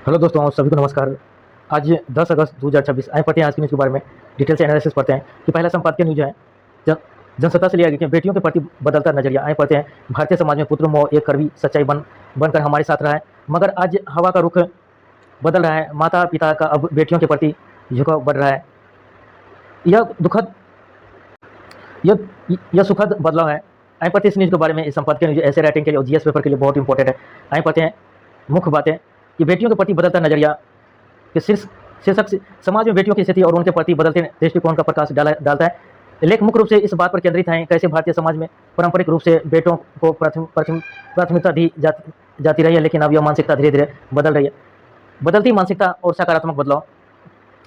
Hello दोस्तों, सभी को नमस्कार। आज 10 अगस्त 2026 आए पढ़ते हैं आज की न्यूज़ के बारे में। डिटेल से एनालिसिस पढ़ते हैं कि पहला संपादकीय न्यूज़ है जन जनसत्ता से लिया गया कि बेटियों के प्रति बदलता नजरिया। आए पढ़ते हैं भारतीय समाज में पुत्र मोह एक कड़वी सच्चाई बनकर हमारे साथ रहा है, मगर आज हवा का रुख बदल रहा है। माता पिता का अब बेटियों के प्रति झुकाव बढ़ रहा है। यह दुखद यह यह सुखद बदलाव है। आए पढ़ते हैं इस न्यूज़ के बारे में। इस संपादकीय न्यूज़ ऐसे राइटिंग के लिए और जीएस पेपर के लिए बहुत इंपॉर्टेंट है। आए पढ़ते हैं मुख्य बातें कि बेटियों के प्रति बदलता नजरिया कि शीर्षक समाज में बेटियों की स्थिति और उनके प्रति बदलते दृष्टिकोण का प्रकाश डालता है। लेख मुख्य रूप से इस बात पर केंद्रित है कैसे भारतीय समाज में पारंपरिक रूप से बेटों को प्राथमिकता दी जाती रही है, लेकिन अब यह मानसिकता धीरे धीरे बदल रही है। बदलती मानसिकता और सकारात्मक बदलाव।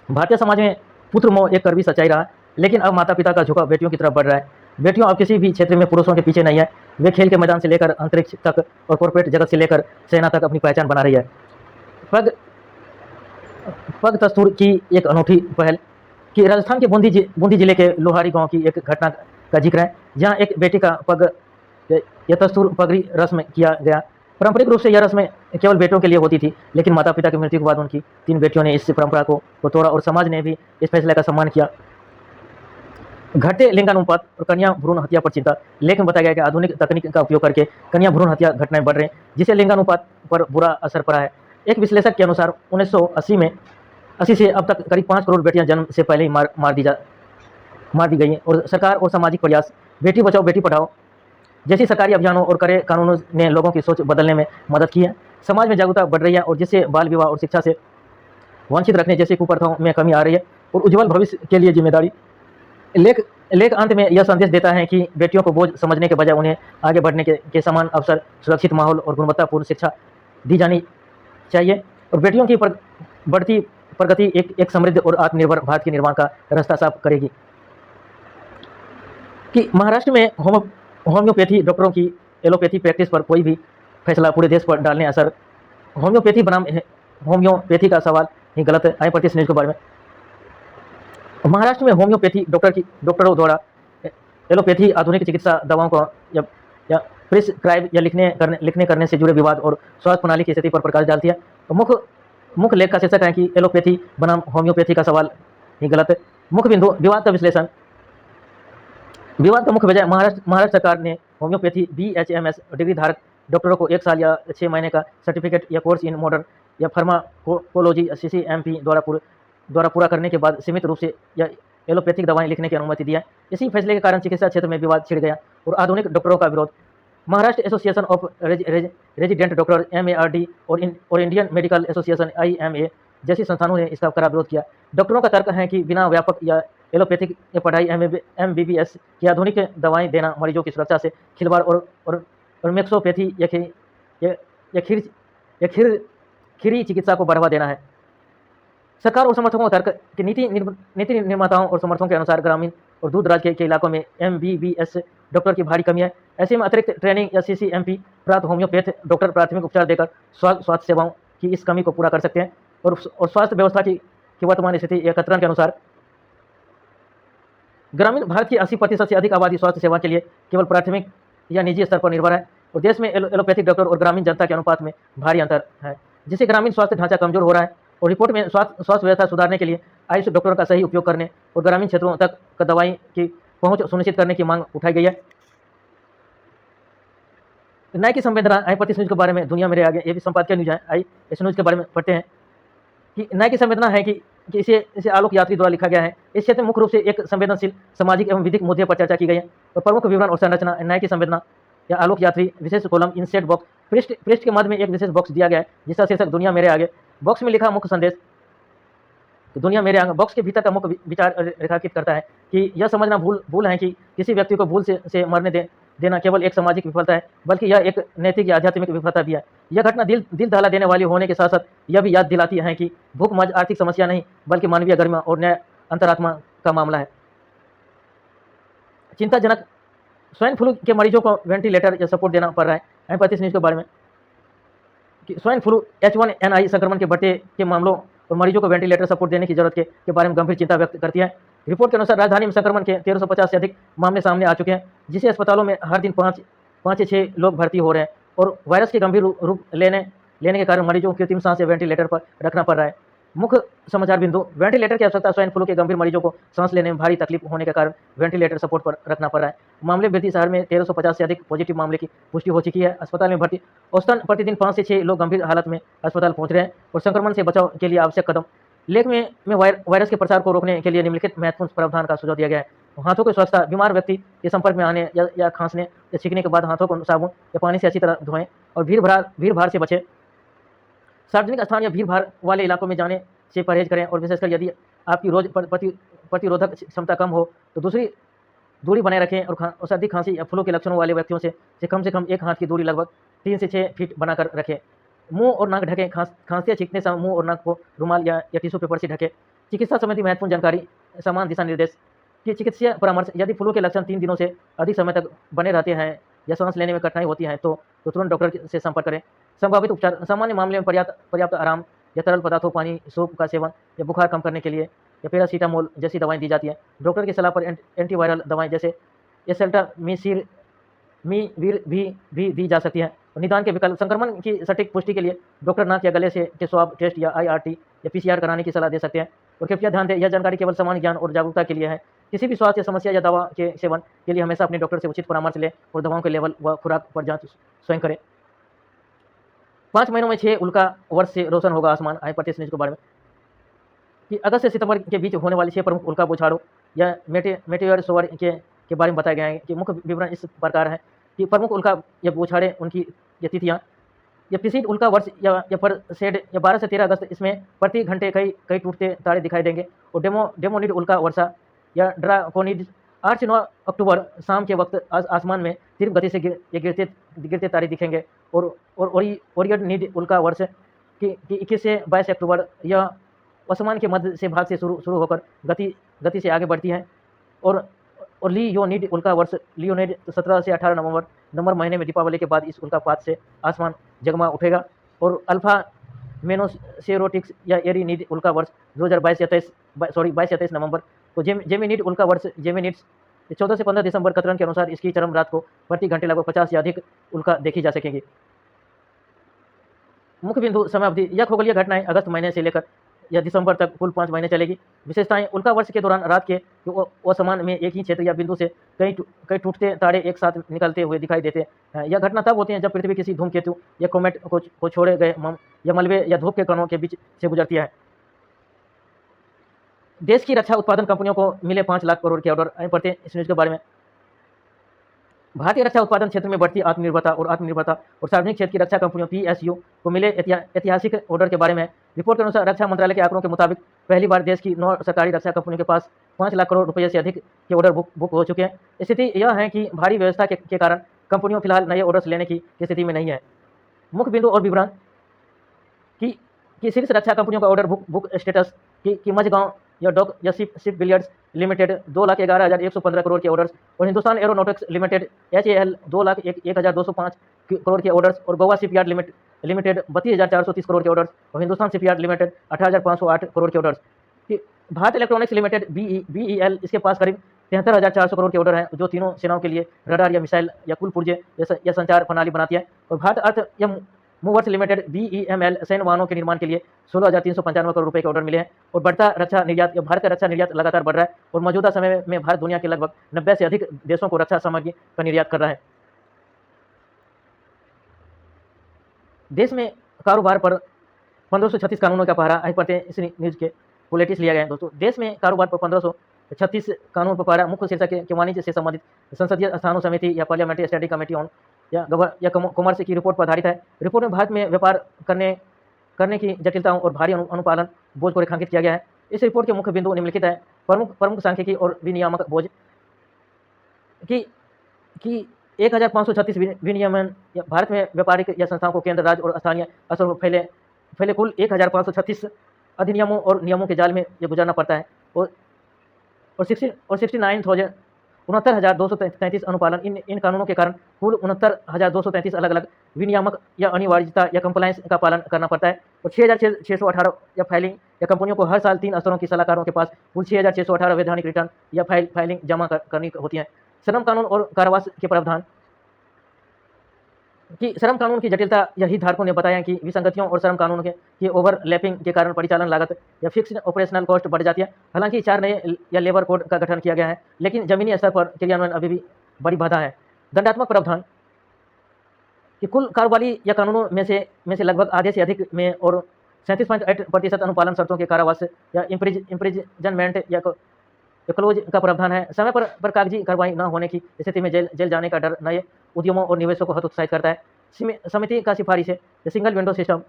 भारतीय समाज में पुत्र मोह एक कड़वी सच्चाई रहा, लेकिन अब माता पिता का झुकाव बेटियों की तरफ बढ़ रहा है। बेटियों अब किसी भी क्षेत्र में पुरुषों के पीछे नहीं है। वे खेल के मैदान से लेकर अंतरिक्ष तक और कॉर्पोरेट जगत से लेकर सेना तक अपनी पहचान बना रही है। पग तस्तूर की एक अनूठी पहल कि राजस्थान के बूंदी जिले के लोहारी गांव की एक घटना का जिक्र है, जहां एक बेटी का पग या तस्तूर पगड़ी रस्म किया गया। पारंपरिक रूप से यह रस्म केवल बेटों के लिए होती थी, लेकिन माता पिता की मृत्यु के बाद उनकी 3 बेटियों ने इस परंपरा को तोड़ा और समाज ने भी इस फैसले का सम्मान किया। घटते लिंगानुपात और कन्या भ्रूण हत्या पर चिंता। लेख में बताया गया कि आधुनिक तकनीक का उपयोग करके कन्या भ्रूण हत्या घटनाएं बढ़ रही हैं, जिससे लिंगानुपात पर बुरा असर पड़ा है। एक विश्लेषक के अनुसार 1980 से अब तक करीब 5 करोड़ बेटियां जन्म से पहले ही मार दी गई हैं। और सरकार और सामाजिक प्रयास बेटी बचाओ बेटी पढ़ाओ जैसी सरकारी अभियानों और कड़े कानूनों ने लोगों की सोच बदलने में मदद की है। समाज में जागरूकता बढ़ रही है और जिससे बाल विवाह और शिक्षा से वंचित रखने जैसी कुप्रथाओं में कमी आ रही है और उज्जवल भविष्य के लिए जिम्मेदारी। लेख अंत में यह संदेश देता है कि बेटियों को बोझ समझने के बजाय उन्हें आगे बढ़ने के समान अवसर, सुरक्षित माहौल और गुणवत्तापूर्ण शिक्षा दी जानी चाहिए। और बेटियों की बढ़ती प्रगति एक समृद्ध और आत्मनिर्भर भारत के निर्माण का रास्ता साफ करेगी। कि महाराष्ट्र में होम्योपैथी डॉक्टरों की एलोपैथी प्रैक्टिस पर कोई भी फैसला पूरे देश पर डालने असर। होम्योपैथी बनाम होम्योपैथी का सवाल ही गलत है। आए पढ़ते इस न्यूज़ के बारे में। महाराष्ट्र में होम्योपैथी डॉक्टरों द्वारा एलोपैथी आधुनिक चिकित्सा दवाओं को या प्रिस्क्राइब या लिखने करने से जुड़े विवाद और स्वास्थ्य प्रणाली की स्थिति पर प्रकाश डालती है। मुख्य लेख का शीर्षक है कि एलोपैथी बनाम होम्योपैथी का सवाल ही गलत है। मुख्य बिंदु विवाद का विश्लेषण। विवाद का मुख्य वजह महाराष्ट्र सरकार ने होम्योपैथी BHMS डिग्री धारक डॉक्टरों को 1 साल या 6 महीने का सर्टिफिकेट या कोर्स इन मॉडर्न या फार्माकोलॉजी CCMP द्वारा पूरा करने के बाद सीमित रूप से या एलोपैथिक दवाएं लिखने की अनुमति दी है। इसी फैसले के कारण चिकित्सा क्षेत्र में विवाद छिड़ गया और आधुनिक डॉक्टरों का विरोध। Maharashtra association of resident doctor MARD और इंडियन मेडिकल एसोसिएशन IMA जैसी संस्थानों ने इसका कड़ा विरोध किया। डॉक्टरों का तर्क है कि बिना व्यापक या एलोपैथिक पढ़ाई MBBS की आधुनिक दवाएं देना मरीजों की सुरक्षा से खिलवाड़ और मैक्सोपैथी या खीरी चिकित्सा को बढ़ावा देना है। सरकार और समर्थकों का तर्क कि नीति निर्माताओं और समर्थकों के अनुसार ग्रामीण और दूर दराज के इलाकों में MBBS डॉक्टर की भारी कमी है। ऐसे में अतिरिक्त ट्रेनिंग या CCMP प्राप्त होम्योपैथ डॉक्टर प्राथमिक उपचार देकर स्वास्थ्य सेवाओं की इस कमी को पूरा कर सकते हैं। और स्वास्थ्य व्यवस्था की वर्तमान स्थिति या कतरन के अनुसार ग्रामीण भारत की 80% से अधिक आबादी स्वास्थ्य सेवा के लिए केवल प्राथमिक या निजी स्तर पर निर्भर है और देश में एलोपैथिक डॉक्टर और ग्रामीण जनता के अनुपात में भारी अंतर है, जिससे ग्रामीण स्वास्थ्य ढांचा कमजोर हो रहा है। और रिपोर्ट में स्वास्थ्य व्यवस्था सुधारने के लिए आयुष डॉक्टरों का सही उपयोग करने और ग्रामीण क्षेत्रों तक दवाई की पहुंच सुनिश्चित करने की मांग उठाई गई है। न्याय की संवेदना। आए पढ़ते इस न्यूज़ के बारे में। दुनिया मेरे आगे ये भी संपादकीय न्यूज़ है। आई इस न्यूज़ के बारे में पढ़ते हैं कि न्याय की संवेदना है कि इसे आलोक यात्री द्वारा लिखा गया है। इस क्षेत्र में मुख्य रूप से एक संवेदनशील सामाजिक एवं विधिक मुद्दे पर चर्चा की गई है और प्रमुख विवरण और संरचना। न्याय की संवेदना या आलोक यात्री विशेष कॉलम इंसेट बॉक्स। पृष्ठ के मध्य में एक विशेष बॉक्स दिया गया है जिसका शीर्षक दुनिया मेरे आगे। बॉक्स में लिखा मुख्य संदेश दुनिया मेरे आगे बॉक्स के भीतर का मुख्य विचार रेखांकित करता है कि यह समझना भूल है कि किसी व्यक्ति को भूल से मरने देना केवल एक सामाजिक विफलता है, बल्कि यह एक नैतिक या आध्यात्मिक विफलता भी है। यह घटना दिल दहला देने वाली होने के साथ साथ यह भी याद दिलाती है कि भूख महज आर्थिक समस्या नहीं, बल्कि मानवीय गरिमा और न्याय अंतरात्मा का मामला है। चिंताजनक। स्वाइन फ्लू के मरीजों को वेंटिलेटर या सपोर्ट देना पड़ रहा है। हमें पता इस न्यूज़ के बारे में कि स्वाइन फ्लू H1N1 संक्रमण के बढ़ते के मामलों और मरीजों को वेंटिलेटर सपोर्ट देने की जरूरत के बारे में गंभीर चिंता व्यक्त करती है। रिपोर्ट के अनुसार राजधानी में संक्रमण के 1350 से अधिक मामले सामने आ चुके हैं, जिससे अस्पतालों में हर दिन 5 से 6 लोग भर्ती हो रहे हैं और वायरस के गंभीर रूप लेने लेने के कारण मरीजों को कृत्रिम सांस या वेंटिलेटर पर रखना पड़ रहा है। मुख्य समाचार बिंदु, वेंटिलेटर की आवश्यकता, स्वाइन फ्लू के गंभीर मरीजों को सांस लेने में भारी तकलीफ होने के कारण वेंटिलेटर सपोर्ट पर रखना पड़ रहा है। मामले वृद्धि, शहर में 1350 से अधिक पॉजिटिव मामले की पुष्टि हो चुकी है। अस्पताल में भर्ती औसतन प्रतिदिन 5 से 6 लोग गंभीर हालत में अस्पताल पहुंच रहे हैं और संक्रमण से बचाव के लिए आवश्यक कदम। लेख में वायरस के प्रसार को रोकने के लिए निम्नलिखित महत्वपूर्ण प्रावधान का सुझाव दिया गया है। हाथों की स्वच्छता, बीमार व्यक्ति के संपर्क में आने या खांसने या छींकने के बाद हाथों को साबुन या पानी से अच्छी तरह धोएं और भीड़ भाड़ से बचें। सार्वजनिक स्थान या भीड़ भाड़ वाले इलाकों में जाने से परहेज करें और विशेषकर यदि आपकी रोज प्रतिरोधक क्षमता कम हो तो दूसरी दूरी बनाए रखें और सर्दी, खांसी या फ्लू के लक्षणों वाले व्यक्तियों से कम 1 हाथ की दूरी लगभग 3 से 6 फीट बनाकर रखें। मुंह और नाक ढकें, खांसते या छींकते समय मुंह और नाक को रुमाल या टिश्यू पेपर से ढकें। चिकित्सा संबंधी महत्वपूर्ण जानकारी, समान दिशा निर्देश कि चिकित्सीय परामर्श, यदि फ्लू के लक्षण 3 दिनों से अधिक समय तक बने रहते हैं या सांस लेने में कठिनाई होती है तो तुरंत डॉक्टर से संपर्क करें। संभावित उपचार, सामान्य मामले में पर्याप्त आराम या तरल पदार्थों, पानी, सूप का सेवन या बुखार कम करने के लिए या पैरासीटामोल जैसी दवाएं दी जाती हैं। डॉक्टर की सलाह पर एंटीवायरल दवाएं जैसे एसेल्टामिसिर मीवीर भी दी जा सकती है। निदान के विकल्प, संक्रमण की सटीक पुष्टि के लिए डॉक्टर नाक या गले से के स्वाब टेस्ट या IRT या PCR कराने की सलाह दे सकते हैं। और कृपया ध्यान दें, यह जानकारी केवल सामान्य ज्ञान और जागरूकता के लिए है। किसी भी स्वास्थ्य समस्या या दवा के सेवन के लिए हमेशा अपने डॉक्टर से उचित परामर्श लें और दवाओं के लेवल व खुराक पर जांच स्वयं करें। 5 महीनों में 6 उल्का वर्ष से रोशन होगा आसमान। हाइपरटेस न्यूज के बारे में कि अगस्त से सितंबर के बीच होने वाली 6 प्रमुख उल्का बौछारों या मेटेओर शोवर के बारे में बताया गया है कि मुख्य विवरण इस प्रकार है कि प्रमुख उल्का या बौछारें, उनकी ये तिथियाँ, या प्रीसीड उल्का वर्ष या परसेड या 12 से 13 अगस्त, इसमें प्रति घंटे कई टूटते तारे दिखाई देंगे। और डेमोनिड उल्का वर्षा या ड्राकोनिड 8 से 9 अक्टूबर शाम के वक्त आसमान में तीव्र गति से गिरते तारे दिखेंगे। और ओरियनिड उल्का वर्ष की 21 से 22 अक्टूबर, यह आसमान के मध्य से भाग से शुरू होकर गति से आगे बढ़ती है। और लियोनिड उल्का वर्ष, लियोनिड 17 से 18 नवंबर महीने में दीपावली के बाद इस उल्कापात से आसमान जगमा उठेगा। और अल्फा मेनोसेरोटिक्स या एरिनिड उल्का वर्ष 22 या 23 नवंबर को जेमिनिड उल्का वर्ष, जेमिनिड्स 14 से 15 दिसंबर कतरन के अनुसार इसकी चरम रात को प्रति घंटे लगभग 50 या अधिक उल्का देखी जा सकेगी। मुख्य बिंदु, समय अवधि, यह खगोलीय घटनाएं अगस्त महीने से लेकर या दिसंबर तक कुल 5 महीने चलेगी। विशेषताएं, उल्का वर्ष के दौरान रात के असमान में एक ही क्षेत्र या बिंदु से कई टूटते तारे एक साथ निकलते हुए दिखाई देते हैं। यह घटना तब होती है जब पृथ्वी किसी धूमकेतु या कोमेट को छोड़े गए या मलबे या धूप के कणों के बीच से गुजरती है। देश की रक्षा उत्पादन कंपनियों को मिले 5 लाख करोड़ के ऑर्डर। आइए पढ़ते हैं इस न्यूज के बारे में। भारतीय रक्षा उत्पादन क्षेत्र में बढ़ती आत्मनिर्भरता और सार्वजनिक क्षेत्र की रक्षा कंपनियों PSU को मिले ऐतिहासिक ऑर्डर के बारे में। रिपोर्ट के अनुसार रक्षा मंत्रालय के आंकड़ों के मुताबिक पहली बार देश की 9 सरकारी रक्षा कंपनियों के पास 5 लाख करोड़ रुपये से अधिक के ऑर्डर बुक हो चुके हैं। स्थिति यह है कि भारी व्यवस्था के कारण कंपनियों फिलहाल नए ऑर्डर्स लेने की स्थिति में नहीं है। मुख्य बिंदु और विवरण कि शीर्ष रक्षा कंपनियों का ऑर्डर बुक स्टेटस की मझगांव या डॉक या शिप बिलियर्ड्स लिमिटेड 2,11,115 करोड़ के ऑर्डर्स और Hindustan aeronautics limited HAL 2,01,205 crore के ऑर्डर्स और गोवा शिपयार्ड लिमिटेड 32,430 करोड़ के ऑर्डर्स और हिंदुस्तान शिपयार्ड लिमिटेड 18,508 करोड़ के orders. Bharat electronics limited BEL, इसके पास करीब 73,400 करोड़ के ऑर्डर हैं जो तीनों सेनाओं के लिए रडार या मिसाइल या कुल पुर्जे या संचार प्रणाली बनाती है। और भारत अर्थ या मूवर्स लिमिटेड BEML सैन्य वाहनों के निर्माण के लिए 16,395 करोड़ रुपए के ऑर्डर मिले हैं। और बढ़ता रक्षा निर्यात, भारत का रक्षा निर्यात लगातार बढ़ रहा है और मौजूदा समय में भारत दुनिया के लगभग 90 से अधिक देशों को रक्षा सामग्री का निर्यात कर रहा है। देश में कारोबार पर 1536 कानूनों का पहरा। आइए पढ़ते हैं इस न्यूज के बुलेटिन लिया गया है। दोस्तों, देश में कारोबार पर 1536 कानून पर पहरा। मुख्य शीर्षक के वाणिज्य से संबंधित संसदीय स्थानों समिति या पार्लियामेंट्री स्टडी कमेटी ऑन या कॉमर्स की रिपोर्ट पर आधारित है। रिपोर्ट में भारत में व्यापार करने की जटिलताओं और भारी अनुपालन बोझ को रेखांकित किया गया है। इस रिपोर्ट के मुख्य बिंदु निम्नलिखित है। प्रमुख सांख्यिकी और विनियामक बोझ कि 1536 विनियमन भारत में व्यापारिक या संस्थाओं को केंद्र, राज्य और स्थानीय स्तर पर फैले कुल 1536 अधिनियमों और नियमों के जाल में ये गुजरना पड़ता है। और 69,233 अनुपालन। इन कानूनों के कारण कुल 69,233 अलग अलग विनियामक या अनिवार्यता या कंप्लायंस का पालन करना पड़ता है। और 6,618 या फाइलिंग या कंपनियों को हर साल 3 स्तरों की सलाहकारों के पास कुल 6,618 वैधानिक रिटर्न या फाइलिंग जमा करनी होती है। श्रम कानून और कारावास के प्रावधान कि श्रम कानून की जटिलता या हितधारकों ने बताया कि विसंगतियों और श्रम कानून के ओवरलैपिंग के कारण परिचालन लागत या फिक्स्ड ऑपरेशनल कॉस्ट बढ़ जाती है। हालांकि 4 नए या लेबर कोड का गठन किया गया है, लेकिन जमीनी स्तर पर क्रियान्वयन अभी भी बड़ी बाधा है। दंडात्मक प्रावधान कि कुल कारोबारी या कानूनों में से लगभग आधे से अधिक में और 37.8% अनुपालन शर्तों के कारावास या इम्प्रिजनमेंट या क्लोज का प्रावधान है। समय पर कागजी कार्रवाई न होने की स्थिति में जेल जाने का डर नए उद्यमों और निवेशों को हतोत्साहित करता है। समिति का सिफारिश है सिंगल विंडो सिस्टम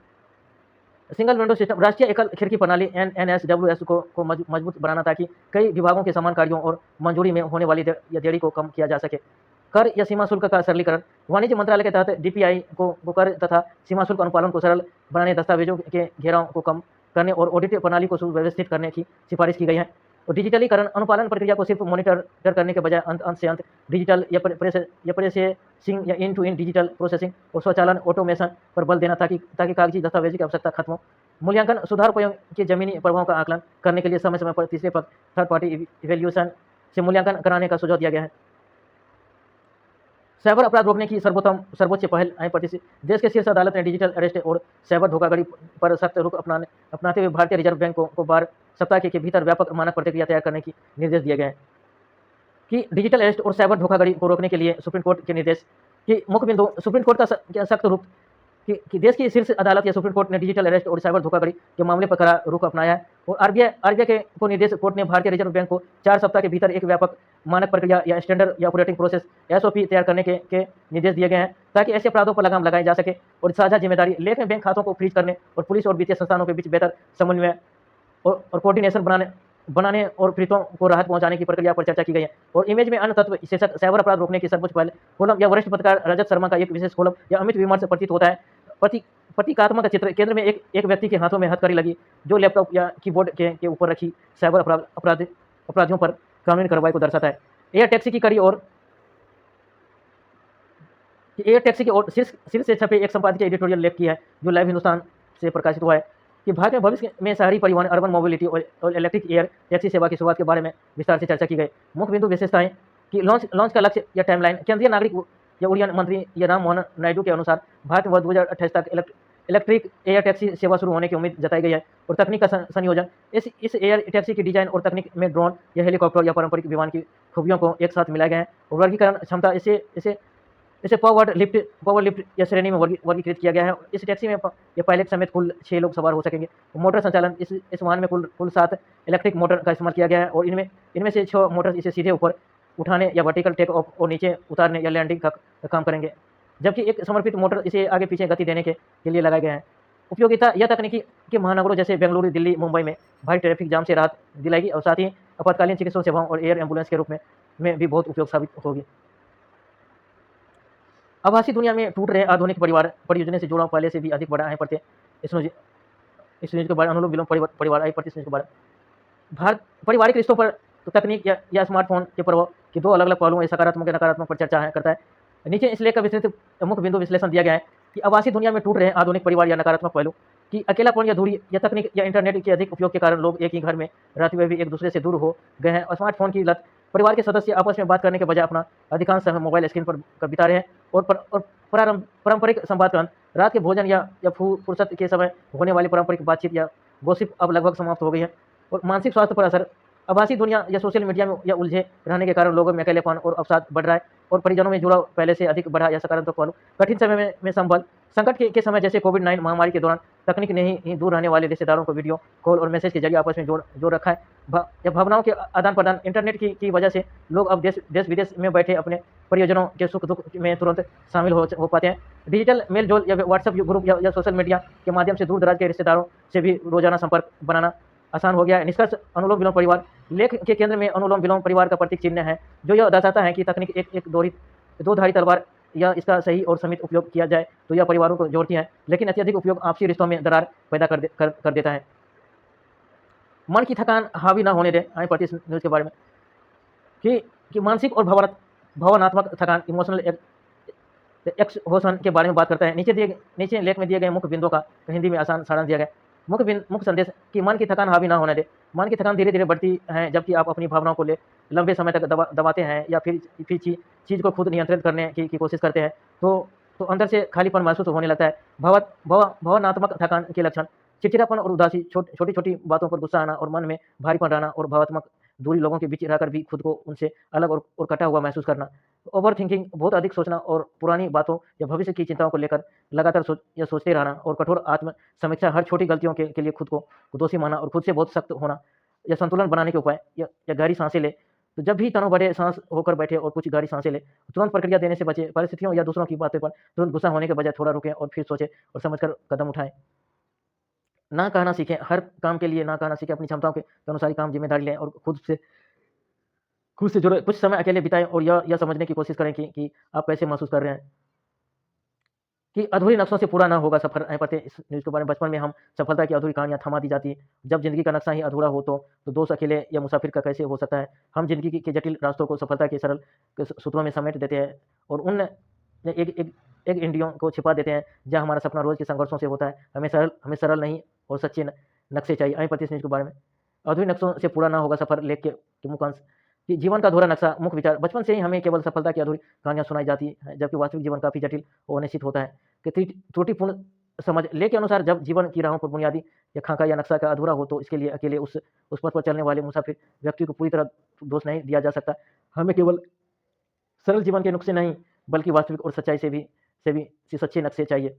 राष्ट्रीय एकल खिड़की प्रणाली NNSWS को मजबूत बनाना ताकि कई विभागों के समान कार्यों और मंजूरी में होने वाली देरी को कम किया जा सके। कर या सीमा शुल्क का सरलीकरण वाणिज्य मंत्रालय के तहत DPI को कर तथा सीमा शुल्क अनुपालन को सरल बनाने, दस्तावेजों के घेराव को कम करने और ऑडिट प्रणाली को सुव्यवस्थित करने की सिफारिश की गई है। और डिजिटलीकरण अनुपालन प्रक्रिया को सिर्फ मॉनिटर करने के बजाय अंत से अंत डिजिटल या प्रोसेसिंग या इन टू इन डिजिटल प्रोसेसिंग और स्वचालन ऑटोमेशन पर बल देना ताकि कागजी दस्तावेज की आवश्यकता खत्म हो। मूल्यांकन सुधार के जमीनी प्रभाव का आकलन करने के लिए समय समय पर तीसरे पक्ष थर्ड पार्टी इवेल्यूशन से मूल्यांकन कराने का सुझाव दिया गया है। साइबर अपराध रोकने की सर्वोच्च पहल आई। देश के शीर्ष अदालत ने डिजिटल अरेस्ट और साइबर धोखाधड़ी पर सख्त रुख अपनाते हुए भारतीय रिजर्व बैंक को 12 सप्ताह के भीतर व्यापक मानक प्रतिक्रिया तैयार करने की निर्देश दिए गए हैं। कि डिजिटल अरेस्ट और साइबर धोखाधड़ी को रोकने के लिए सुप्रीम कोर्ट के निर्देश की मुख्य बिंदु सुप्रीम कोर्ट का सख्त रुख कि देश की शीर्ष अदालत या सुप्रीम कोर्ट ने डिजिटल अरेस्ट और साइबर धोखाधड़ी के मामले पर कड़ा रुख अपनाया है। और आरबीआई को निर्देश कोर्ट ने भारतीय रिजर्व बैंक को 4 सप्ताह के भीतर एक व्यापक मानक प्रक्रिया या स्टैंडर्ड या ऑपरेटिंग प्रोसेस SOP तैयार करने के निर्देश दिए गए हैं ताकि ऐसे अपराधों पर लगाम लगाई जा सके। और साझा जिम्मेदारी लेख में बैंक खातों को फ्रीज करने और पुलिस और वित्तीय संस्थानों के बीच बेहतर समन्वय और कोऑर्डिनेशन बनाने और पीड़ितों को राहत पहुंचाने की प्रक्रिया पर चर्चा की गई है। और इमेज में अन्य तत्व शीर्षक साइबर अपराध रोकने की सर्वोच्च पहल कॉलम या वरिष्ठ पत्रकार रजत शर्मा का एक विशेष कॉलम या अमित विमर्श प्रतीत होता है। प्रतीकात्मक चित्र केंद्र में एक व्यक्ति के हाथों में हथकड़ी लगी जो लैपटॉप या कीबोर्ड के ऊपर रखी साइबर अपराधियों पर कानूनी कार्रवाई को दर्शाता है। एयर टैक्सी की ओर शीर्ष से छपे एक संपादकीय एडिटोरियल लेख की है जो लाइव हिंदुस्तान से प्रकाशित हुआ है कि भारत में भविष्य में शहरी परिवहन, अर्बन मोबिलिटी और इलेक्ट्रिक एयर टैक्सी सेवा की शुरुआत के बारे में विस्तार से चर्चा की गई। मुख्य बिंदु विशेषताएं कि लॉन्च का लक्ष्य या टाइमलाइन केंद्रीय नागरिक या उड्डयन मंत्री या राम मोहन नायडू के अनुसार भारत में 2028 तक इलेक्ट्रिक एयर टैक्सी सेवा शुरू होने की उम्मीद जताई गई है। और तकनीक का संयोजन इस एयर टैक्सी की डिजाइन और तकनीक में ड्रोन या हेलीकॉप्टर या पारंपरिक विमान की खूबियों को एक साथ मिलाए गए हैं। और वर्गीकरण क्षमता इसे पावर लिफ्ट या श्रेणी में वर्गीकृत किया गया है। इस टैक्सी में ये पायलट समेत कुल 6 लोग सवार हो सकेंगे। मोटर संचालन इस वाहन में कुल 7 इलेक्ट्रिक मोटर का इस्तेमाल किया गया है और इनमें से 6 मोटर इसे सीधे ऊपर उठाने या वर्टिकल टेक ऑफ और नीचे उतारने या लैंडिंग का काम करेंगे, जबकि एक समर्पित मोटर इसे आगे पीछे गति देने के लिए लगाए गए हैं। उपयोगिता यह तकनीकी के महानगरों जैसे बेंगलुरु, दिल्ली, मुंबई में भारी ट्रैफिक जाम से राहत दिलाएगी और साथ ही आपातकालीन चिकित्सा सेवाओं और एयर एम्बुलेंस के रूप में भी बहुत उपयोग साबित होगी। आभासी दुनिया में टूट रहे आधुनिक परिवार परियोजना से जुड़ा पहले से भी अधिक बड़ा है पड़ते इस न्यूज के बारे अनुलोम विलोम परिवार के बारे भारत पारिवारिक रिश्तों पर तकनीक या स्मार्टफोन के प्रभाव के 2 अलग अलग पहलुओं सकारात्मक या नकारात्मक पर चर्चा करता है। नीचे इस लेख का विस्तृत मुख्य बिंदु विश्लेषण दिया गया है कि आभासी दुनिया में टूट रहे आधुनिक परिवार या नकारात्मक पहलू कि अकेलापन या दूरी या तकनीक या इंटरनेट के अधिक उपयोग के कारण लोग एक ही घर में रहते हुए भी एक दूसरे से दूर हो गए हैं। और स्मार्टफोन की लत परिवार के सदस्य आपस में बात करने के बजाय अपना अधिकांश समय मोबाइल स्क्रीन पर बिता रहे हैं। और पारंपरिक संवाद का अंत रात के भोजन या फुर्सत के समय होने वाली पारंपरिक बातचीत या गोसिप अब लगभग समाप्त हो गई है। और मानसिक स्वास्थ्य पर असर आभासी दुनिया या सोशल मीडिया में या उलझे रहने के कारण लोगों में अकेलेपन और अवसाद बढ़ रहा है और परिजनों में जुड़ाव पहले से अधिक बढ़ा या सकारात्मक पहलू कठिन समय में संबल संकट के समय जैसे कोविड-19 महामारी के दौरान तकनीक ने ही दूर रहने वाले रिश्तेदारों को वीडियो कॉल और मैसेज के जरिए आपस में जोड़ रखा है। या भावनाओं के आदान प्रदान इंटरनेट की वजह से लोग अब देश विदेश में बैठे अपने परियोजनों के सुख दुख में तुरंत शामिल हो पाते हैं। डिजिटल मेल जोल या व्हाट्सएप ग्रुप या सोशल मीडिया के माध्यम से दूर दराज के रिश्तेदारों से भी रोजाना संपर्क बनाना आसान हो गया है। निष्कर्ष अनुलोम विलोम परिवार लेख के केंद्र में अनुलोम विलोम परिवार का प्रतीक चिन्ह है जो यह दर्शाता है कि तकनीक एक दो धारी तलवार या इसका सही और सीमित उपयोग किया जाए तो यह परिवारों को जोड़ती है, लेकिन अत्यधिक उपयोग आपसी रिश्तों में दरार पैदा कर देता है। मन की थकान हावी ना होने दें। आए पढ़ते इस न्यूज़ के बारे में कि मानसिक और भावनात्मक थकान इमोशनल एक्सहॉशन के बारे में बात करता है। नीचे लेख में दिए गए मुख्य बिंदुओं का हिंदी में आसान सारांश दिया गया। मुख्य संदेश कि मन की थकान हावी ना होने दे। मन की थकान धीरे धीरे बढ़ती है जबकि आप अपनी भावनाओं को लंबे समय तक दबाते हैं या फिर चीज़ को खुद नियंत्रित करने की कोशिश करते हैं तो तो अंदर से खालीपन महसूस होने लगता है। भावनात्मक थकान के लक्षण, चिड़चिड़ापन और उदासी, छोटी-छोटी बातों पर गुस्सा आना और मन में भारीपन रहना और भावात्मक दूरी, लोगों के बीच रहकर भी खुद को उनसे अलग और कटा हुआ महसूस करना। ओवरथिंकिंग, बहुत अधिक सोचना और पुरानी बातों या भविष्य की चिंताओं को लेकर लगातार सोचते रहना और कठोर आत्म समीक्षा, हर छोटी गलतियों के लिए खुद को दोषी मानना और खुद से बहुत सख्त होना। या संतुलन बनाने के उपाय, या गहरी सांसें लें। तो जब भी तनाव बढ़े, सांस होकर बैठे और कुछ गहरी सांसें लें। तुरंत प्रतिक्रिया देने से बचें। परिस्थितियों या दूसरों की बातों पर तुरंत गुस्सा होने के बजाय थोड़ा रुकें और फिर सोचें और समझकर कदम उठाएं। ना कहना सीखें, हर काम के लिए ना कहना सीखें। अपनी क्षमताओं के अनुसार ही काम, जिम्मेदारी लें और खुद से जुड़े। कुछ समय अकेले बिताएं और यह समझने की कोशिश करें कि आप कैसे महसूस कर रहे हैं। कि अधूरे नक्शों से पूरा ना होगा सफ़र। पढ़ते इस न्यूज़ के बारे में। बचपन में हम सफलता की अधूरी कहानियाँ थमा दी जाती है। जब ज़िंदगी का नक्शा ही अधूरा हो तो दोस्त अकेले या मुसाफिर का कैसे हो सकता है। हम ज़िंदगी के जटिल रास्तों को सफलता के सरल सूत्रों में समेट देते हैं और उन एक इंडियों को छिपा देते हैं जहाँ हमारा सपना रोज़ के संघर्षों से होता है। हमें सरल नहीं और सच्चे नक्शे चाहिए। आइए पढ़ते इस न्यूज़ के बारे में। अधूरे नक्शों से पूरा ना होगा सफ़र लेख के मुख्य अंश। कि जीवन का अधूरा नक्शा, मुख्य विचार। बचपन से ही हमें केवल सफलता की अधूरी कहानियाँ सुनाई जाती है, जबकि वास्तविक जीवन काफ़ी जटिल और अनिश्चित होता है। कि त्रुटिपूर्ण समझ, लेख के अनुसार जब जीवन की राहों पर बुनियादी या खाका या नक्शा का अधूरा हो तो इसके लिए अकेले उस पथ पर चलने वाले मुसाफिर व्यक्ति को पूरी तरह दोष नहीं दिया जा सकता। हमें केवल सरल जीवन के नुस्खे नहीं, बल्कि वास्तविक और सच्चाई से भी सच्चे नक्शे चाहिए।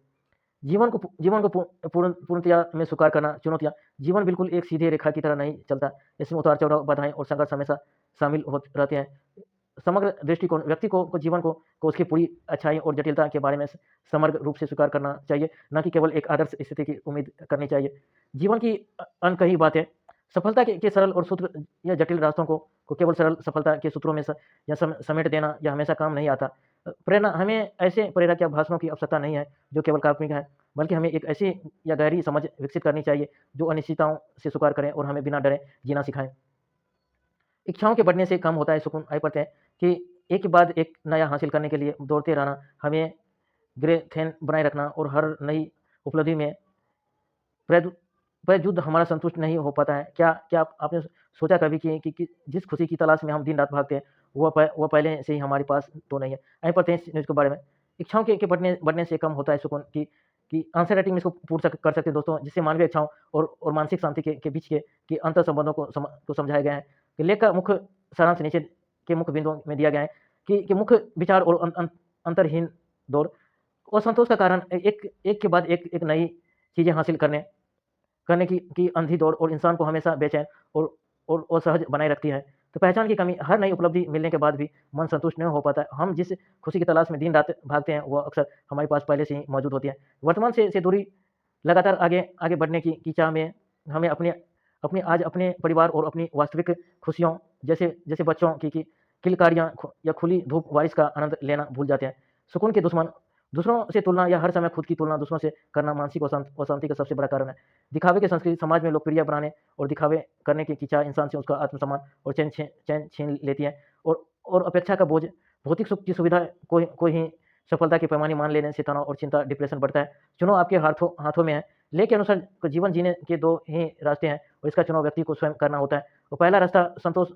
जीवन को पूर्णतया में स्वीकार करना। चुनौतियाँ, जीवन बिल्कुल एक सीधे रेखा की तरह नहीं चलता। इसमें उतार चढ़ाव, बाधाएं और संघर्ष हमेशा शामिल रहते हैं। समग्र दृष्टिकोण, व्यक्ति को जीवन को उसकी पूरी अच्छाई और जटिलता के बारे में समग्र रूप से स्वीकार करना चाहिए, न कि केवल एक आदर्श स्थिति की उम्मीद करनी चाहिए। जीवन की अनकही बातें, सफलता के सरल और सूत्र या जटिल रास्तों को केवल सरल सफलता के सूत्रों में समेट देना यह हमेशा काम नहीं आता। प्रेरणा, हमें ऐसे प्रेरक या भाषणों की आवश्यकता नहीं है जो केवल काल्पनिक है, बल्कि हमें एक ऐसी या गहरी समझ विकसित करनी चाहिए जो अनिश्चितताओं से स्वीकार करें और हमें बिना डरे जीना सिखाएं। इच्छाओं के बढ़ने से कम होता है सुकून। आइए पढ़ते हैं। कि एक के बाद एक नया हासिल करने के लिए दौड़ते रहना, हमें ग्रेथेन बनाए रखना और हर नई उपलब्धि में युद्ध हमारा संतुष्ट नहीं हो पाता है। क्या आपने सोचा कभी कि जिस खुशी की तलाश में हम दिन रात भागते हैं वह पहले से ही हमारे पास तो नहीं है। आइए पढ़ते हैं इस न्यूज़ के बारे में। इच्छाओं के बढ़ने से कम होता है सुकून। कि आंसर राइटिंग में इसको कर सकते हैं दोस्तों, जिससे मानवीय इच्छाओं और मानसिक शांति के बीच के अंतर संबंधों को समझाया गया है। कि लेख का मुख्य सारांश नीचे के मुख्य बिंदुओं में दिया गया है। कि मुख्य विचार और अंतरहीन दौड़ और संतोष का कारण एक के बाद एक नई चीज़ें हासिल करने की अंधी दौड़ और इंसान को हमेशा बेचैन और असहज बनाए रखती है। तो पहचान की कमी, हर नई उपलब्धि मिलने के बाद भी मन संतुष्ट नहीं हो पाता है। हम जिस खुशी की तलाश में दिन रात भागते हैं वह अक्सर हमारे पास पहले से ही मौजूद होती है। वर्तमान से दूरी, लगातार आगे बढ़ने की चाह में हमें अपने परिवार और अपनी वास्तविक खुशियों जैसे बच्चों की किलकारियाँ या खुली धूप बारिश का आनंद लेना भूल जाते हैं। सुकून के दुश्मन, दूसरों से तुलना या हर समय खुद की तुलना दूसरों से करना मानसिक अशांति का सबसे बड़ा कारण है। दिखावे की संस्कृति, समाज में लोकप्रिय बनाने और दिखावे करने की चाह इंसान से उसका आत्मसम्मान और चैन छीन लेती है। और अपेक्षा का बोझ, भौतिक सुख की सुविधा को ही सफलता के पैमाने मान लेने से तनाव और चिंता, डिप्रेशन बढ़ता है। चुनाव आपके हाथों में है। लेख के अनुसार जीवन जीने के दो ही रास्ते हैं और इसका चुनाव व्यक्ति को स्वयं करना होता है। और पहला रास्ता संतोष,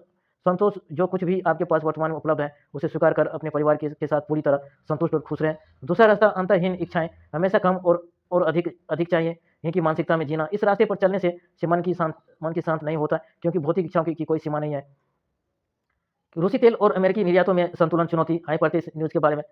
जो कुछ भी आपके पास वर्तमान में उपलब्ध है उसे स्वीकार कर अपने परिवार के साथ पूरी तरह संतुष्ट और खुश रहें। दूसरा रास्ता अंतहीन इच्छाएं, हमेशा कम और अधिक चाहिए इनकी मानसिकता में जीना। इस रास्ते पर चलने से मन की शांत नहीं होता, क्योंकि भौतिक इच्छाओं की कोई सीमा नहीं है। रूसी तेल और अमेरिकी निर्यातों में संतुलन चुनौती। आइए पढ़ते इस न्यूज़ के बारे में।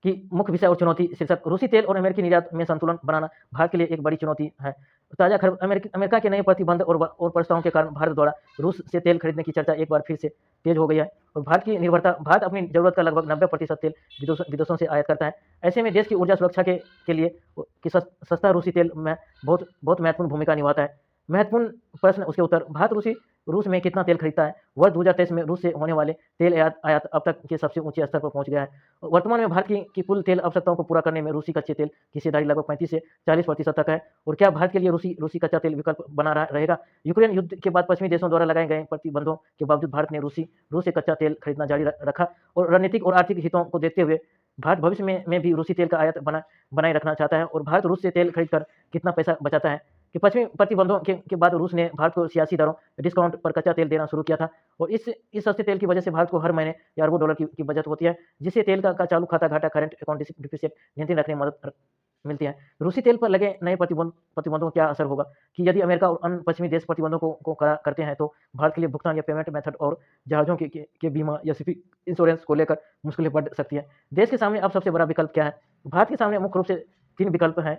कि मुख्य विषय और चुनौती शीर्षक, रूसी तेल और अमेरिकी निर्यात में संतुलन बनाना भारत के लिए एक बड़ी चुनौती है। ताज़ा खबर, अमेरिका के नए प्रतिबंध और प्रस्तावों के कारण भारत द्वारा रूस से तेल खरीदने की चर्चा एक बार फिर से तेज हो गई है। और भारत अपनी जरूरत का लगभग 90% तेल विदेशों से आयात करता है। ऐसे में देश की ऊर्जा सुरक्षा के लिए सस्ता रूसी तेल में बहुत महत्वपूर्ण भूमिका निभाता है। महत्वपूर्ण प्रश्न, उसके उत्तर। भारत रूस में कितना तेल खरीदता है? वर्ष 2023 में रूस से होने वाले तेल आयात अब तक के सबसे ऊंचे स्तर पर पहुंच गया है। वर्तमान में भारत की कुल तेल आवश्यकताओं को पूरा करने में रूसी कच्चे तेल की हिस्सेदारी लगभग 35 से 40% तक है। और क्या भारत के लिए रूसी कच्चा तेल विकल्प बना रहेगा? यूक्रेन युद्ध के बाद पश्चिमी देशों द्वारा लगाए गए प्रतिबंधों के बावजूद भारत ने रूस से कच्चा तेल खरीदना जारी रखा। और रणनीतिक और आर्थिक हितों को देखते हुए भारत भविष्य में भी रूसी तेल का आयात बनाए रखना चाहता है। और भारत रूस से तेल खरीदकर कितना पैसा बचाता है? कि पश्चिमी प्रतिबंधों के बाद रूस ने भारत को सियासी दरों डिस्काउंट पर कच्चा तेल देना शुरू किया था और इस सस्ते तेल की वजह से भारत को हर महीने या अरबों डॉलर की बचत होती है, जिससे तेल का चालू खाता घाटा करंट अकाउंट डिफिसिट नियंत्रण रखने में मदद मिलती है। रूसी तेल पर लगे नए प्रतिबंधों का क्या असर होगा कि यदि अमेरिका और अन्य पश्चिमी देश प्रतिबंधों को कड़ा करते हैं तो भारत के लिए भुगतान या पेमेंट मेथड और जहाज़ों के बीमा या शिपिंग इंश्योरेंस को लेकर मुश्किलें बढ़ सकती है। देश के सामने अब सबसे बड़ा विकल्प क्या है? भारत के सामने मुख्य रूप से 3 विकल्प हैं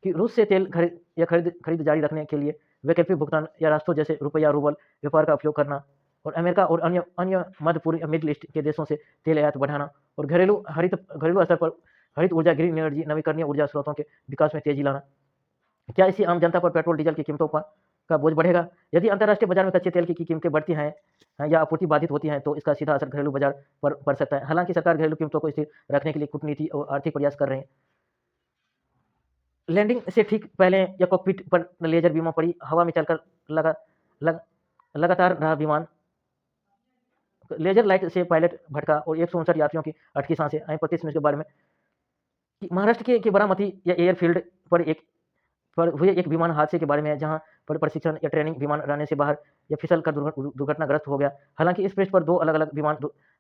कि रूस से तेल खरीद जारी रखने के लिए वैकल्पिक भुगतान या रास्तों जैसे रुपया रूबल व्यापार का उपयोग करना और अमेरिका और अन्य मध्य पूर्व या मिडिल ईस्ट के देशों से तेल आयात बढ़ाना और घरेलू स्तर पर हरित ऊर्जा, ग्रीन एनर्जी, नवीकरणीय ऊर्जा स्रोतों के विकास में तेजी लाना। क्या इससे आम जनता पर पेट्रोल डीजल की कीमतों का बोझ बढ़ेगा? यदि अंतर्राष्ट्रीय बाजार में कच्चे तेल की कीमतें बढ़ती हैं या आपूर्ति बाधित होती है तो इसका सीधा असर घरेलू बाजार पर पड़ सकता है। हालांकि सरकार घरेलू कीमतों को स्थिर रखने के लिए कूटनीति और आर्थिक प्रयास कर रहे हैं। लैंडिंग से ठीक पहले या कॉकपिट पर लेजर बीमा पड़ी, हवा में चलकर लगातार रहा विमान, लेजर लाइट से पायलट भटका और 159 यात्रियों की अटकी सांसें। आए 25 मिनट के बारे में महाराष्ट्र के बारामती या एयरफील्ड पर हुए एक विमान हादसे के बारे में, जहां पर प्रशिक्षण या ट्रेनिंग विमान रहने से बाहर या फिसल कर दुर्घटनाग्रस्त हो गया। हालांकि इस पृष्ठ पर 2 अलग-अलग विमान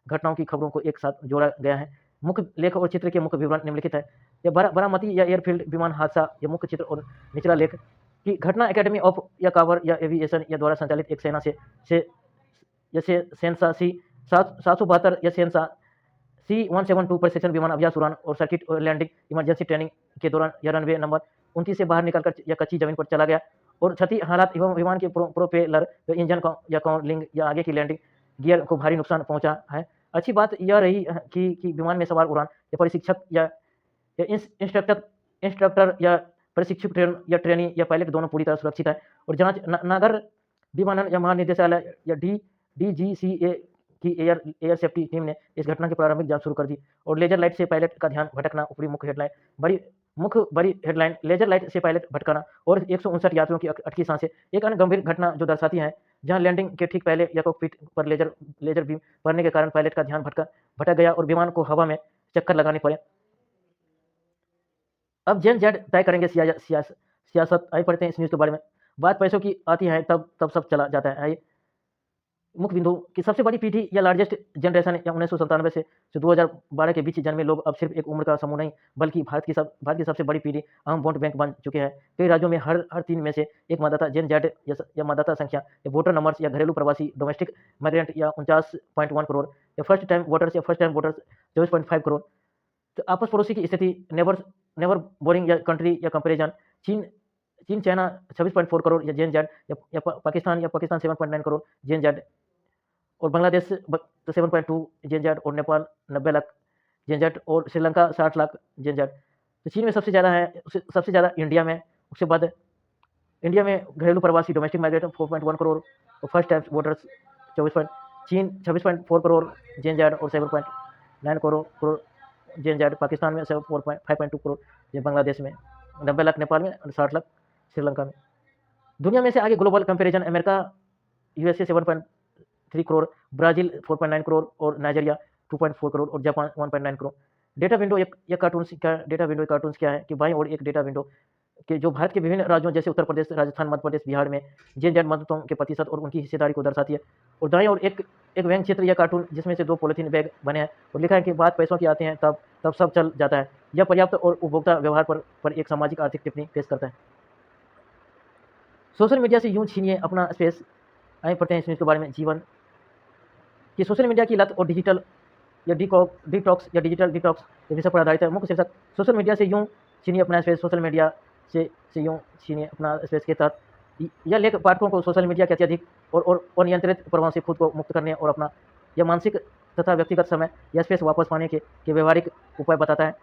घटनाओं की खबरों को एक साथ जोड़ा गया है। मुख्य लेख और चित्र के मुख्य विवरण निम्नलिखित है। यह बारामती या एयरफील्ड विमान हादसा, यह मुख्य चित्र और निचला लेख की घटना एकेडमी ऑफ या कावर या एविएशन या द्वारा संचालित एक सेना से सेंसा सी 772 या सेंसा C-172 प्रशिक्षण विमान अभ्यास उड़ान और सर्किट लैंडिंग इमरजेंसी ट्रेनिंग के दौरान यह रनवे नंबर 29 से बाहर निकलकर या कच्ची जमीन पर चला गया और क्षति हालात एवं विमान के प्रोपेलर इंजन या कॉलिंग या आगे की लैंडिंग गियर को भारी नुकसान पहुंचा है। अच्छी बात यह रही कि विमान में सवार उड़ान या प्रशिक्षक या इंस्ट्रक्टर या प्रशिक्षक ट्रेनी या पायलट दोनों पूरी तरह सुरक्षित है और जांच नागर विमानन या महानिदेशालय या DGCA की एयर सेफ्टी टीम ने इस घटना की प्रारंभिक जांच शुरू कर दी और लेजर लाइट से पायलट का ध्यान भटकना ऊपरी बड़ी हेडलाइन लेजर लाइट से पायलट भटकाना और 159 यात्रियों की अटकी सांसें। एक अन्य गंभीर घटना जो दर्शाती है जहां लैंडिंग के ठीक पहले या कॉकपिट पर लेजर बीम पड़ने के कारण पायलट का ध्यान भटक गया और विमान को हवा में चक्कर लगाने पड़े। अब जेन जेड तय करेंगे सियासत। आइए पढ़ते हैं इस न्यूज़ के बारे में। बात पैसों की आती है तब सब चला जाता है। आइए मुख्य बिंदु की सबसे बड़ी पीढ़ी या लार्जेस्ट जनरेशन या 1997 से 2012 के बीच जन्मे लोग अब सिर्फ एक उम्र का समूह नहीं बल्कि भारत की सबसे बड़ी पीढ़ी अहम वोट बैंक बन चुके हैं। कई राज्यों में हर 3 में से एक मतदाता जेन जेड या मतदाता संख्या या वोटर नंबर्स या घरेलू प्रवासी डोमेस्टिक माइग्रेंट या 49.1 करोड़ या फर्स्ट टाइम वोटर्स 24.5 करोड़। तो आपस पड़ोसी की स्थिति नेवर बोरिंग या कंट्री या कंपेरिजन, चीन चाइना 26.4 करोड़ या जेन जेड या पाकिस्तान 7.9 करोड़ जेन जेड और बांग्लादेश 7.2 जेन जेड और नेपाल 90 लाख जेन जेड और श्रीलंका 60 लाख जेन जेड। तो चीन में सबसे ज़्यादा इंडिया में, उसके बाद इंडिया में घरेलू प्रवासी डोमेस्टिक माइग्रेट 4.1 करोड़ और फर्स्ट टाइम वोटर्स 26.4 करोड़ जेन जेड और 7.9 करोड़ जेन जेड। पाकिस्तान में 5.2 करोड़, बांग्लादेश में 90 लाख, नेपाल में 60 लाख, श्रीलंका में। दुनिया में से आगे global comparison America USA 7.3 crore, Brazil 4.9 crore और नाइजीरिया 2.4 करोड़ और जापान 1.9 करोड़। डेटा विंडो या कार्टून्स क्या है कि बाईं ओर एक डेटा विंडो के जो भारत के विभिन्न राज्यों जैसे उत्तर प्रदेश, राजस्थान, मध्य प्रदेश, बिहार में जेन जेड मतदाताओं के प्रतिशत और उनकी हिस्सेदारी को दर्शाती है और दाईं ओर एक व्यंग्य चित्र या कार्टून जिसमें से 2 पॉलीथीन बैग बने हैं और लिखा है कि बात पैसों की आती है तब सब चल जाता है। यह पर्याप्त और उपभोक्ता व्यवहार पर एक सामाजिक आर्थिक टिप्पणी पेश करता है। सोशल मीडिया से यूं छीनिए अपना स्पेस। आइए पढ़ते हैं इस न्यूज़ के बारे में। जीवन कि सोशल मीडिया की लत और डिजिटल डिटॉक्स के विषय पर आधारित है। मुख्य शीर्षक सोशल मीडिया से यूं छीनिए अपना स्पेस। सोशल मीडिया से यूं छीनिए अपना स्पेस के तहत यह लेख पाठकों को सोशल मीडिया के अत्यधिक और अनियंत्रित प्रभाव से खुद को मुक्त करने और अपना यह मानसिक तथा व्यक्तिगत समय या स्पेस वापस पाने के व्यवहारिक उपाय बताता है।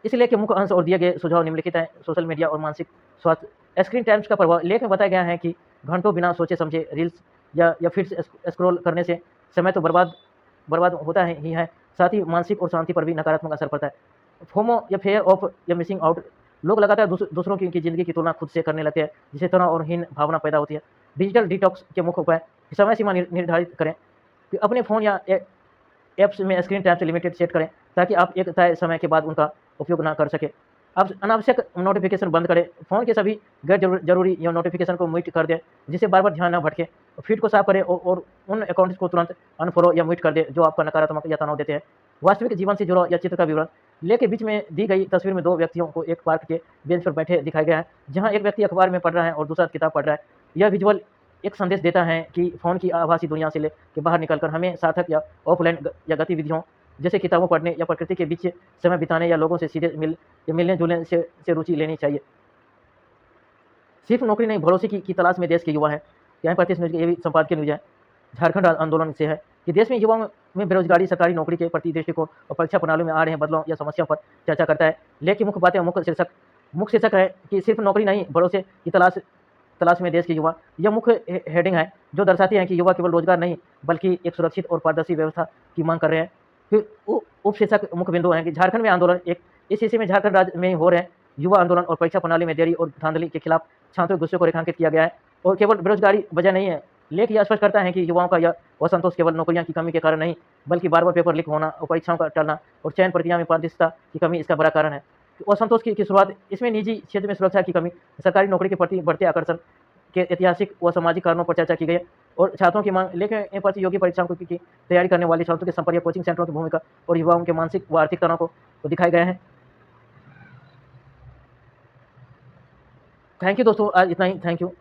इस लेख के मुख्य अंश और दिए गए सुझाव निम्नलिखित हैं। सोशल मीडिया और मानसिक स्वास्थ्य, स्क्रीन टाइम्स का प्रभाव। लेख में बताया गया है कि घंटों बिना सोचे समझे रील्स या फीड्स स्क्रॉल करने से समय तो बर्बाद होता ही है, साथ ही मानसिक और शांति पर भी नकारात्मक असर पड़ता है। फोमो या फेयर ऑफ या मिसिंग आउट, लोग लगातार दूसरों की ज़िंदगी की तुलना खुद से करने लगते हैं, जिससे तनाव और हीन भावना पैदा होती है। डिजिटल डिटॉक्स के मुख्य उपाय, समय सीमा निर्धारित करें कि अपने फ़ोन या ऐप्स में स्क्रीन टाइम से लिमिटेड सेट करें ताकि आप एक तय समय के बाद उनका उपयोग ना कर सके। अब अनावश्यक नोटिफिकेशन बंद करें, फ़ोन के सभी गैर जरूरी या नोटिफिकेशन को म्यूट कर दें, जिससे बार बार ध्यान न भटके। फीड को साफ करें और उन अकाउंट्स को तुरंत अनफॉलो या म्यूट कर दें जो आपका नकारात्मक या तनाव देते हैं। वास्तविक जीवन से जुड़ा या चित्र का विवरण लेके बीच में दी गई तस्वीर में 2 व्यक्तियों को एक पार्क के बेंच पर बैठे दिखाया गया है, जहां एक व्यक्ति अखबार में पढ़ रहा है और दूसरा किताब पढ़ रहा है। यह विजुअल एक संदेश देता है कि फ़ोन की आभासी दुनिया से के बाहर निकलकर हमें सार्थक या ऑफलाइन या गतिविधियों जैसे किताबों पढ़ने या प्रकृति के बीच समय बिताने या लोगों से सीधे मिलने-जुलने से रुचि लेनी चाहिए। सिर्फ नौकरी नहीं, भरोसे की तलाश में देश के युवा हैं। यहाँ 35 न्यूज़ की ये भी संपादकीय न्यूज़ है, झारखंड आंदोलन से है कि देश में युवाओं में बेरोजगारी, सरकारी नौकरी के प्रति दृष्टिकोण और परीक्षा प्रणालियों में आ रहे बदलाव या समस्याओं पर चर्चा करता है। लेख की मुख्य बातें, मुख्य शीर्षक है कि सिर्फ नौकरी नहीं, भरोसे की तलाश में देश के युवा। यह मुख्य हेडिंग है जो दर्शाती है कि युवा केवल रोजगार नहीं बल्कि एक सुरक्षित और पारदर्शी व्यवस्था की मांग कर रहे हैं। फिर उपशीर्षक मुख्य बिंदु है कि झारखंड में आंदोलन एक इस हिस्से में झारखंड राज्य में हो रहे हैं युवा आंदोलन और परीक्षा प्रणाली में देरी और धांधली के खिलाफ छात्रों के गुस्से को रेखांकित किया गया है। और केवल बेरोजगारी वजह नहीं है, लेख यह स्पष्ट करता है कि युवाओं का यह असंतोष केवल नौकरियां की कमी के कारण नहीं बल्कि बार बार पेपर लीक होना और परीक्षाओं का टलना और चयन प्रक्रिया में पारदर्शिता की कमी इसका बड़ा कारण है। असंतोष की शुरुआत इसमें निजी क्षेत्र में सुरक्षा की कमी, सरकारी नौकरी के प्रति बढ़ते आकर्षण के ऐतिहासिक व सामाजिक कारणों पर चर्चा की गई है और छात्रों की मांग, लेकिन प्रतियोगी परीक्षाओं की तैयारी करने वाले छात्रों के संपर्क, कोचिंग सेंटरों की भूमिका और युवाओं के मानसिक व आर्थिक तनाव को दिखाए गए हैं। थैंक यू दोस्तों, आज इतना ही। Thank you.